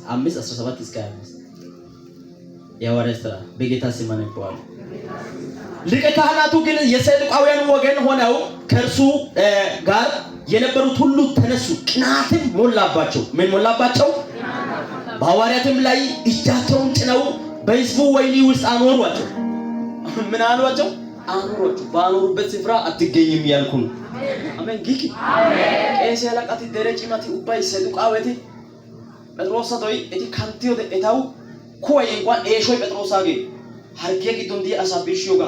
5:17 እስከ 25 የሐዋርያት ሥራ በጌታ ስም አነበዋለሁ። ሊቀ ካህናቱ ግን የሰዱቃውያን ወገን ሆነው ከእርሱ ጋር የነበሩት ሁሉ ተነሱ፣ ቅናትም ሞላባቸው። ምን ሞላባቸው? በሐዋርያትም ላይ እጃቸውን ጭነው በሕዝቡ ወህኒ ውስጥ አኖሯቸው። ምን አሏቸው? አኖሯቸው። ባኖሩበት ስፍራ አትገኝም ያልኩ ነው። አሜን ጊኪ አሜን። ኤሴ ያላቃቲ ደረጭማቲ ኡባይ ሰዱቃውያቲ ጴጥሮስ ዶይ እቲ ካንቲዮ እታው ኮይ እንኳን ኤሾይ ጴጥሮስ አገ ሀርጌ ጊዶን ዲ አሳ ቢርሽዮጋ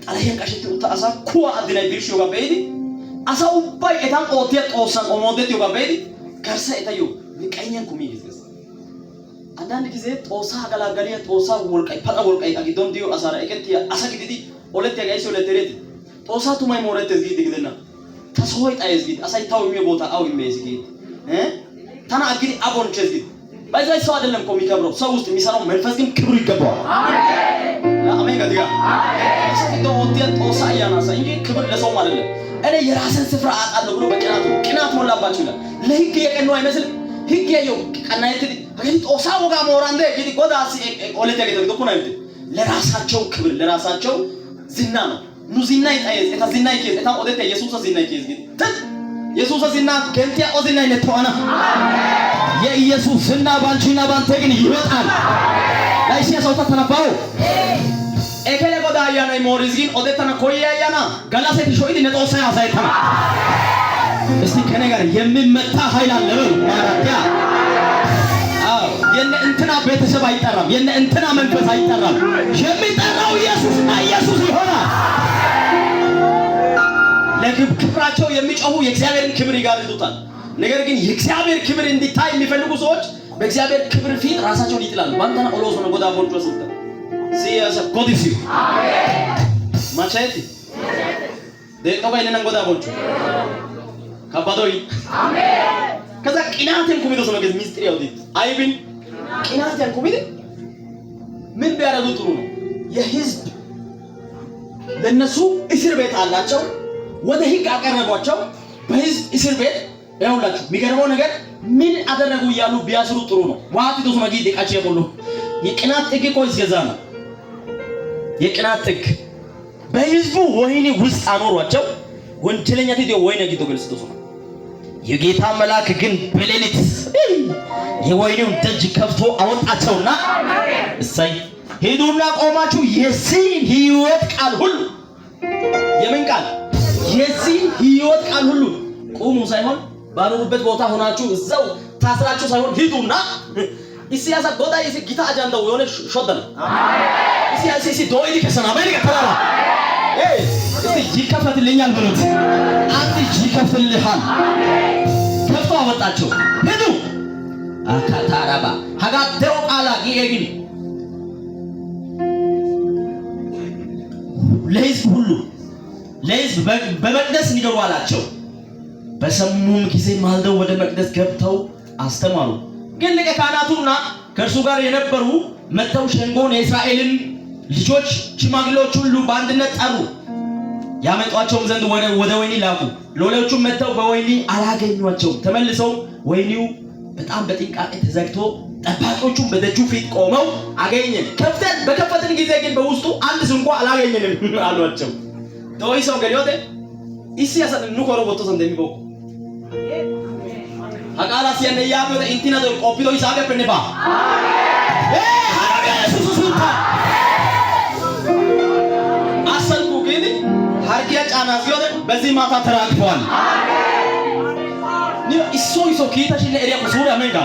ጣላየን ቀሽቲ ኡታ አሳ ኩዋ አድናይ ቢርሽዮጋ በይዲ አሳ ኡባይ እታን ኦቲያ ጦሳን ኦሞደት ዮጋ በይዲ ከርሳ እታዩ ንቀኛን ኩሚ ይዝገስ አንዳንድ ጊዜ ጦሳ አገላጋሊያ ጦሳ ወልቀይ ፓጣ ወልቀይ አጊዶን ዲዮ አሳራ እከቲያ አሳ ጊዲዲ ኦለት ያጋይሶ ለተሬት ጦሳ ቱማይ ሞረት ዝጊ ድግደና ተሶይ ጣይዝ ጊድ አሳይታው የሚቦታ አው የሚይዝ ጊድ ታና አግዲ አቦን ቸዝ ጊድ ባይዛይ ሰው አይደለም እኮ የሚከብረው ሰው ውስጥ የሚሰራው መንፈስ ግን ክብሩ ይገባዋል። አሜን አሜን ጋዲያ አሜን እስኪ ኦቲያ ጦሳ ያናሳ እንጂ ክብር ለሰው ማለት ነው። እኔ የራስን ስፍራ አጣለሁ ብሎ ቅናት ሞላባችሁ ይላል። ለህግ የቀኑ አይመስል ህግ ያየው ቀናይት ግን ጦሳ ወጋ ሞራንደ ጊዲ ጎዳሲ ኦለት ያገደ ደኩና ይት ለራሳቸው ክብር ለራሳቸው ዝና ነው። ኑዚና ይጣየዝ እታ ዝና ይኬዝ እታ ኦደተ ኢየሱስ ዝና ይኬዝ ግን ኢየሱስ ዝና ገንቲያ ኦዝና ይነተዋና የኢየሱስ ዝና ባንቺና ባንተ ግን ይወጣል። ላይሲያ ሰውታ ተነባው ኤከለ ጎዳ ያና ሞሪዝ ግን ኦደተና ኮያ ያና ጋላሴት ሾይድ ነጦሳ ያሳይተና እስቲ ከኔ ጋር የሚመታ ኃይል አለ ነው ማራቲያ የነ እንትና ቤተሰብ አይጠራም፣ የነ እንትና መንፈስ አይጠራም። የሚጠራው ኢየሱስና ኢየሱስ ይሆናል። ለክብራቸው የሚጮሁ የእግዚአብሔርን ክብር ይጋርዱታል። ነገር ግን የእግዚአብሔር ክብር እንዲታይ የሚፈልጉ ሰዎች በእግዚአብሔር ክብር ፊት ራሳቸውን ይጥላሉ። ባንተና ኦሎስ ነው ጎዳ ቦንጆ ሰልተ ሲያሰ ኮዲሲ አሜን ማቻይቲ ደቀባይነን ጎዳ ቦንጆ ካባዶይ አሜን ከዛ ቅናትን ኩሚዶስ ነው ግን ሚስጥር ያውዲ አይብን ቅናትን ኩሚድ ምን ቢያረጉ ጥሩ ነው? የህዝብ ለነሱ እስር ቤት አላቸው። ወደ ህግ አቀረቧቸው። በህዝብ እስር ቤት ያውላችሁ የሚገርመው ነገር ምን አደረጉ እያሉ ቢያስሩ ጥሩ ነው። ዋት ዶስ ማጊ ደቃቸ ሁሉ የቅናት ጥግ ቆይስ ገዛ ነው። የቅናት ጥግ በህዝቡ ወህኒ ውስጥ አኖሯቸው። ወንጀለኛ ትዲዮ ወይነ ጊዶ ገልስቶስ ነው። የጌታ መልአክ ግን በሌሊት የወህኒውን ደጅ ከፍቶ አወጣቸውና እሰይ ሄዱና ቆማችሁ የዚህ ህይወት ቃል ሁሉ የምን ቃል? የዚህ ህይወት ቃል ሁሉ ቁሙ ሳይሆን ባሉበት ቦታ ሆናችሁ እዛው ታስራችሁ ሳይሆን ሂዱና ኢሳያስ ጎዳ ይሲ ጊታ አጃንዳው የሆነ ሾደለ አሜን ኢሳያስ ይሲ ዶይዲ ከሰና ባይልከ ተራራ እስቲ ይከፈትልኛል ብሉት። አንተ ይከፍልሃል። ከፍቶ አወጣቸው። ሂዱ አካታራባ ሀጋደው ቃላ ይገኝ ለህዝብ ሁሉ ለህዝብ በመቅደስ ንገሩ አላቸው። በሰሙም ጊዜ ማልደው ወደ መቅደስ ገብተው አስተማሩ። ግን ሊቀ ካህናቱና ከእርሱ ጋር የነበሩ መጥተው ሸንጎን የእስራኤልን ልጆች ሽማግሌዎች ሁሉ በአንድነት ጠሩ። ያመጧቸውም ዘንድ ወደ ወህኒ ላኩ። ሎሌዎቹም መጥተው በወህኒ አላገኟቸውም። ተመልሰው ወህኒው በጣም በጥንቃቄ ተዘግቶ ጠባቂዎቹም በደጁ ፊት ቆመው አገኘን። በከፈትን ጊዜ ግን በውስጡ አንድ እንኳን አላገኘንም አሏቸው። ዶይሶ ገሊዮቴ ኢሲያስ ንኮሮ ቦቶስ እንደሚቦኩ አቃላስ ያነያብ ወደ ኢንቲና ዶ ቆፒዶ ይሳገ ፈነባ አሜን ኢየሱስ ሱታ አሰልኩ ግን ሀርጊያ ጫና ሲወደ በዚህ ማታ ተራግፈዋል። አሜን ኢሶ ኪታሽ ለኤሪያ ቁሱራ መንጋ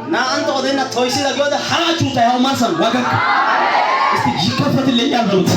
ና አንተ ወደና ቶይሲ ለገወደ ሐራቹ ታያው ማሰል ወገክ እስቲ ይከፈትልኛል ብሉት